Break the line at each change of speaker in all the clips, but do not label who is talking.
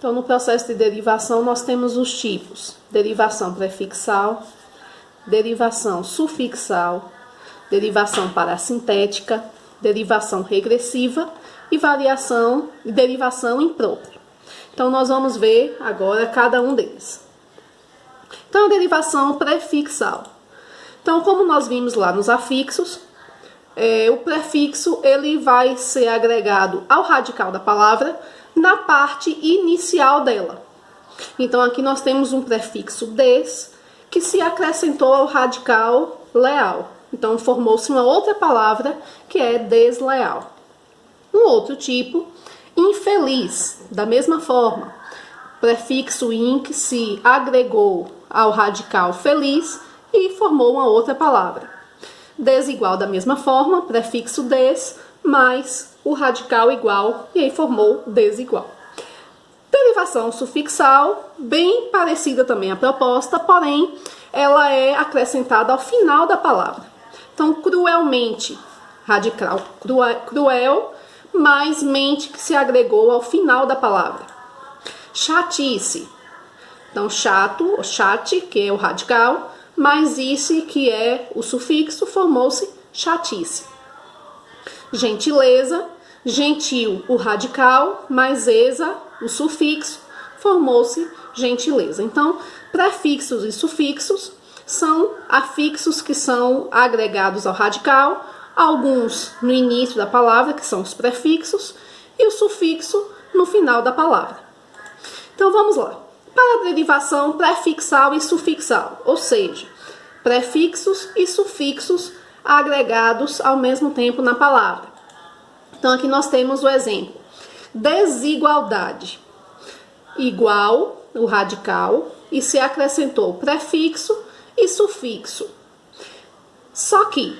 Então, no processo de derivação, nós temos os tipos: derivação prefixal, derivação sufixal, derivação parassintética, derivação regressiva e derivação imprópria. Então, nós vamos ver agora cada um deles. Então, a derivação prefixal. Então, como nós vimos lá nos afixos, o prefixo ele vai ser agregado ao radical da palavra na parte inicial dela. Então, aqui nós temos um prefixo des, que se acrescentou ao radical leal. Então, formou-se uma outra palavra que é desleal. Um outro tipo, infeliz, da mesma forma. Prefixo in que se agregou ao radical feliz e formou uma outra palavra. Desigual, da mesma forma, prefixo des, mais o radical igual, e aí formou desigual. Derivação sufixal, bem parecida também à proposta, porém, ela é acrescentada ao final da palavra. Então, cruelmente, radical cruel, mais mente que se agregou ao final da palavra. Chatice. Então, chato, ou chate, que é o radical, mais ice, que é o sufixo, formou-se chatice. Gentileza, gentil, o radical, mais eza, o sufixo, formou-se gentileza. Então, prefixos e sufixos são afixos que são agregados ao radical, alguns no início da palavra, que são os prefixos, e o sufixo no final da palavra. Então, vamos lá. Para a derivação prefixal e sufixal, ou seja, prefixos e sufixos agregados ao mesmo tempo na palavra. Então, aqui nós temos o exemplo. Desigualdade. Igual, o radical, e se acrescentou prefixo e sufixo. Só que,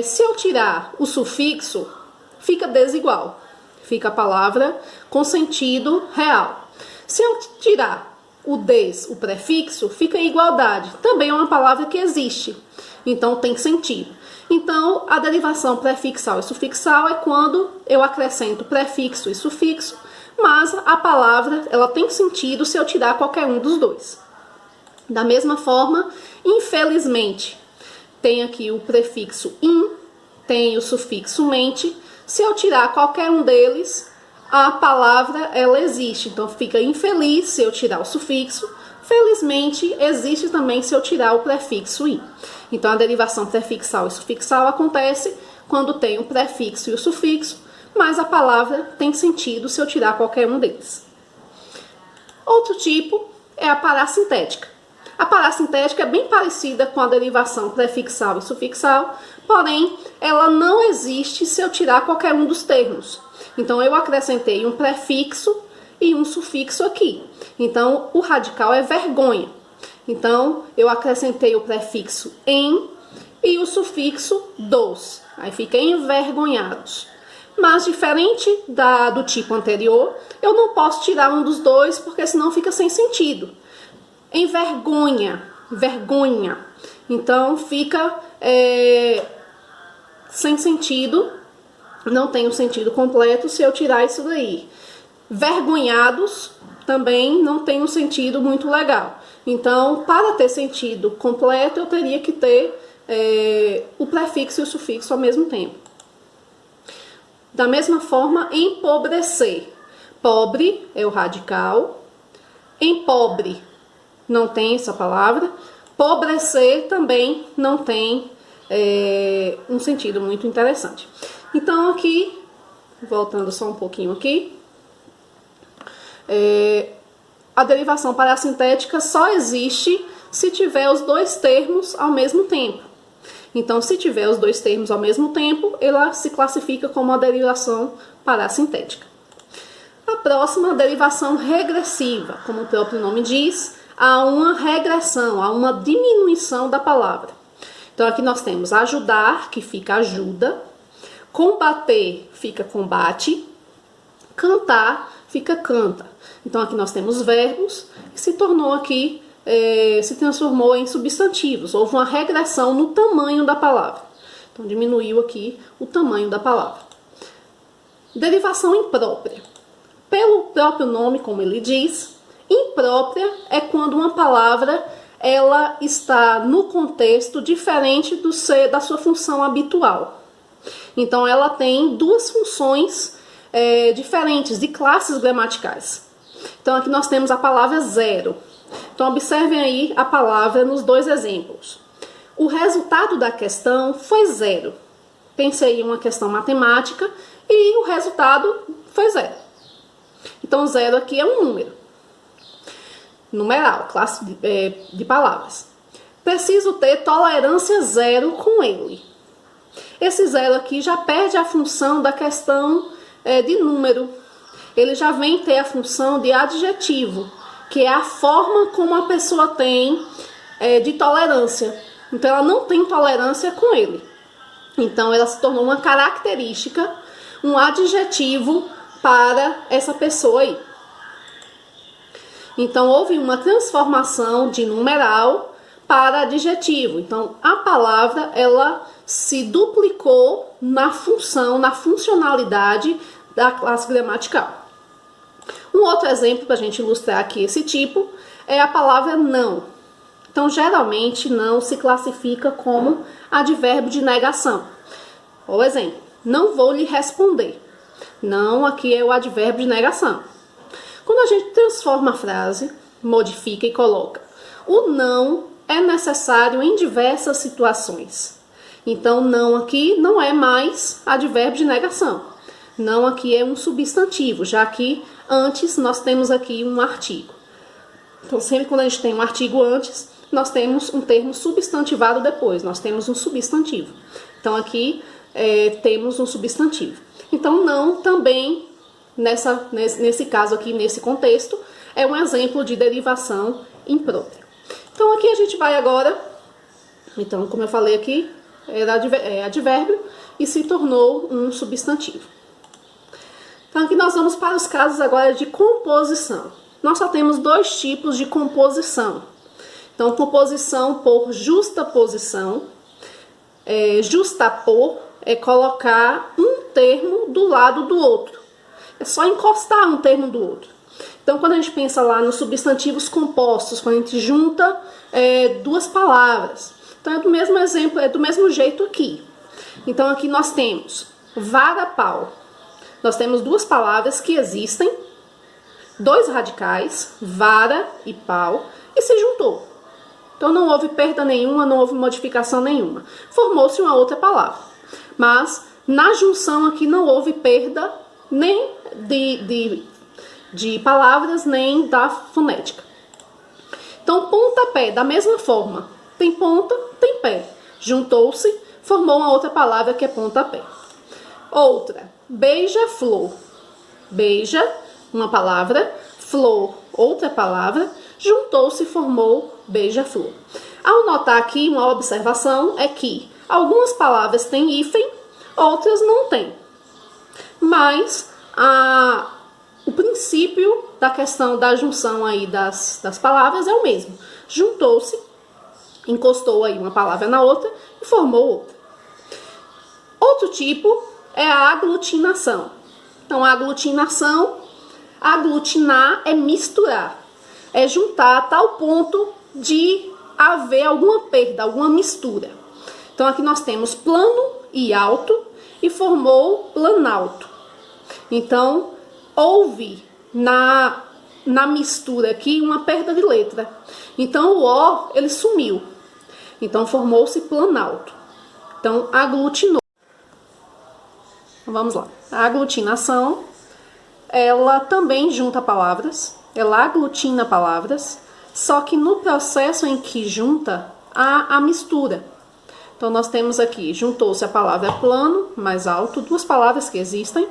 se eu tirar o sufixo, fica desigual. Fica a palavra com sentido real. Se eu tirar o des, o prefixo, fica igualdade. Também é uma palavra que existe, então tem sentido. Então, a derivação prefixal e sufixal é quando eu acrescento prefixo e sufixo, mas a palavra ela tem sentido se eu tirar qualquer um dos dois. Da mesma forma, infelizmente, tem aqui o prefixo in, tem o sufixo mente. Se eu tirar qualquer um deles, a palavra ela existe, então fica infeliz se eu tirar o sufixo, felizmente existe também se eu tirar o prefixo in. Então a derivação prefixal e sufixal acontece quando tem o prefixo e o sufixo, mas a palavra tem sentido se eu tirar qualquer um deles. Outro tipo é a parassintética. A parassintética é bem parecida com a derivação prefixal e sufixal, porém ela não existe se eu tirar qualquer um dos termos. Então, eu acrescentei um prefixo e um sufixo aqui. Então, o radical é vergonha. Então, eu acrescentei o prefixo em e o sufixo dos. Aí fica envergonhados. Mas, diferente do tipo anterior, eu não posso tirar um dos dois, porque senão fica sem sentido. Envergonha, vergonha. Então, fica sem sentido. Não tem um sentido completo se eu tirar isso daí. Vergonhados também não tem um sentido muito legal. Então, para ter sentido completo, eu teria que ter o prefixo e o sufixo ao mesmo tempo. Da mesma forma, empobrecer. Pobre é o radical. Empobre não tem essa palavra. Pobrecer também não tem um sentido muito interessante. Então, aqui, voltando só um pouquinho aqui, a derivação parassintética só existe se tiver os dois termos ao mesmo tempo. Então, se tiver os dois termos ao mesmo tempo, ela se classifica como a derivação parassintética. A próxima, a derivação regressiva. Como o próprio nome diz, há uma regressão, há uma diminuição da palavra. Então, aqui nós temos ajudar, que fica ajuda. Combater fica combate, cantar fica canta. Então aqui nós temos verbos que se transformou em substantivos. Houve uma regressão no tamanho da palavra. Então diminuiu aqui o tamanho da palavra. Derivação imprópria. pelo próprio nome, como ele diz. Imprópria é quando uma palavra ela está no contexto diferente da sua função habitual. Então, ela tem duas funções diferentes, de classes gramaticais. Então, aqui nós temos a palavra zero. Então, observem aí a palavra nos dois exemplos. O resultado da questão foi zero. Pensei em uma questão matemática e o resultado foi zero. Então, zero aqui é um número. Numeral, classe de palavras. Preciso ter tolerância zero com ele. Esse zero aqui já perde a função da questão de número. Ele já vem ter a função de adjetivo, que é a forma como a pessoa tem de tolerância. Então, ela não tem tolerância com ele. Então, ela se tornou uma característica, um adjetivo para essa pessoa aí. Então, houve uma transformação de numeral para adjetivo. Então, a palavra, ela se duplicou na função, na funcionalidade da classe gramatical. Um outro exemplo para a gente ilustrar aqui esse tipo é a palavra não. Então, geralmente, não se classifica como advérbio de negação. Por exemplo, não vou lhe responder. Não, aqui é o advérbio de negação. Quando a gente transforma a frase, modifica e coloca, o não é necessário em diversas situações. Então, não aqui não é mais advérbio de negação. Não aqui é um substantivo, já que antes nós temos aqui um artigo. Então, sempre quando a gente tem um artigo antes, nós temos um termo substantivado depois. Nós temos um substantivo. Então, aqui temos um substantivo. Então, não também... Nesse caso aqui, nesse contexto, é um exemplo de derivação imprópria. Então, aqui a gente vai agora, então, como eu falei aqui, era advérbio e se tornou um substantivo. Então, aqui nós vamos para os casos agora de composição. Nós só temos dois tipos de composição. Então, composição por justaposição. Justapor é colocar um termo do lado do outro. É só encostar um termo do outro. Então, quando a gente pensa lá nos substantivos compostos, quando a gente junta duas palavras. Então, é do mesmo exemplo, é do mesmo jeito aqui. Então, aqui nós temos vara-pau. Nós temos duas palavras que existem, dois radicais, vara e pau, e se juntou. Então, não houve perda nenhuma, não houve modificação nenhuma. Formou-se uma outra palavra. Mas, na junção aqui não houve perda nem de palavras, nem da fonética. Então, pontapé, da mesma forma, tem ponta, tem pé. Juntou-se, formou uma outra palavra que é pontapé. Outra, beija-flor. Beija, uma palavra, flor, outra palavra, juntou-se e formou beija-flor. Ao notar aqui, uma observação é que algumas palavras têm hífen, outras não têm. Mas o princípio da questão da junção aí das palavras é o mesmo. Juntou-se, encostou aí uma palavra na outra e formou outra. Outro tipo é a aglutinação. Então, a aglutinação, aglutinar é misturar. É juntar a tal ponto de haver alguma perda, alguma mistura. Então, aqui nós temos plano e alto e formou planalto. Então, houve na mistura aqui uma perda de letra. Então, o O, ele sumiu. Então, formou-se planalto. Então, aglutinou. Vamos lá. A aglutinação, ela também junta palavras, ela aglutina palavras, só que no processo em que junta, há a mistura. Então, nós temos aqui, juntou-se a palavra plano, mais alto, duas palavras que existem,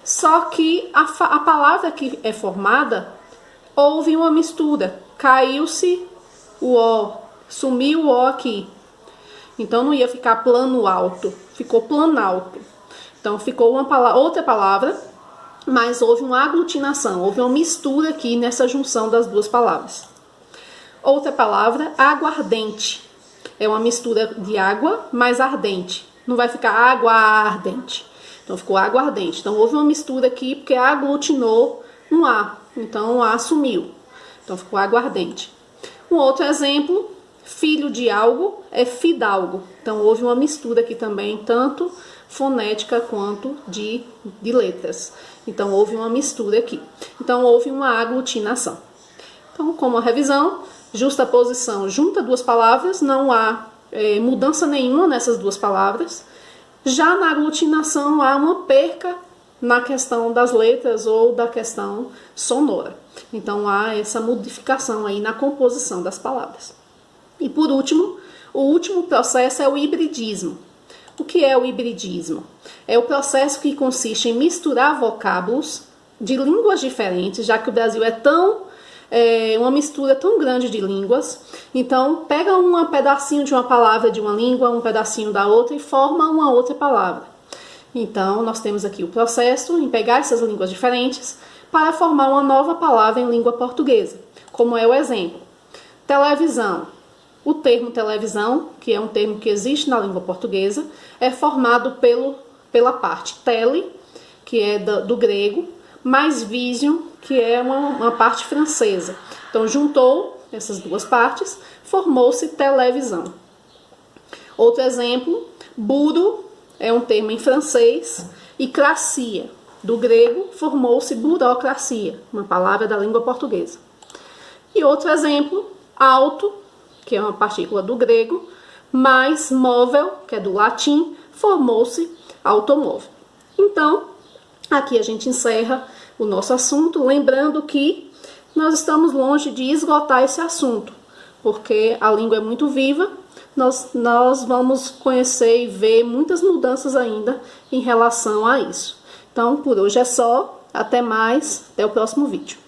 só que a palavra que é formada, houve uma mistura. Caiu-se o O, sumiu o O aqui. Então, não ia ficar plano alto, ficou planalto. Então, ficou outra palavra, mas houve uma aglutinação, houve uma mistura aqui nessa junção das duas palavras. Outra palavra, aguardente. É uma mistura de água mais ardente. Não vai ficar água ardente. Então, ficou aguardente. Então, houve uma mistura aqui porque aglutinou um A. Então, o A sumiu. Então, ficou aguardente. Um outro exemplo, filho de algo é fidalgo. Então, houve uma mistura aqui também, tanto fonética quanto de letras. Então, houve uma mistura aqui. Então, houve uma aglutinação. Então, como a revisão, justaposição junta duas palavras, não há mudança nenhuma nessas duas palavras. Já na aglutinação, há uma perca na questão das letras ou da questão sonora. Então, há essa modificação aí na composição das palavras. E por último, o último processo é o hibridismo. O que é o hibridismo? É o processo que consiste em misturar vocábulos de línguas diferentes, já que o Brasil é uma mistura tão grande de línguas. Então, pega um pedacinho de uma palavra de uma língua, um pedacinho da outra e forma uma outra palavra. Então, nós temos aqui o processo em pegar essas línguas diferentes para formar uma nova palavra em língua portuguesa, como é o exemplo. Televisão. O termo televisão, que é um termo que existe na língua portuguesa, é formado pela parte tele, que é do grego, mais vision, que é uma parte francesa. Então, juntou essas duas partes, formou-se televisão. Outro exemplo, buro é um termo em francês, e cracia, do grego, formou-se burocracia, uma palavra da língua portuguesa. E outro exemplo, auto, que é uma partícula do grego, mais móvel, que é do latim, formou-se automóvel. Então, aqui a gente encerra o nosso assunto, lembrando que nós estamos longe de esgotar esse assunto, porque a língua é muito viva, nós vamos conhecer e ver muitas mudanças ainda em relação a isso. Então, por hoje é só, até mais, até o próximo vídeo.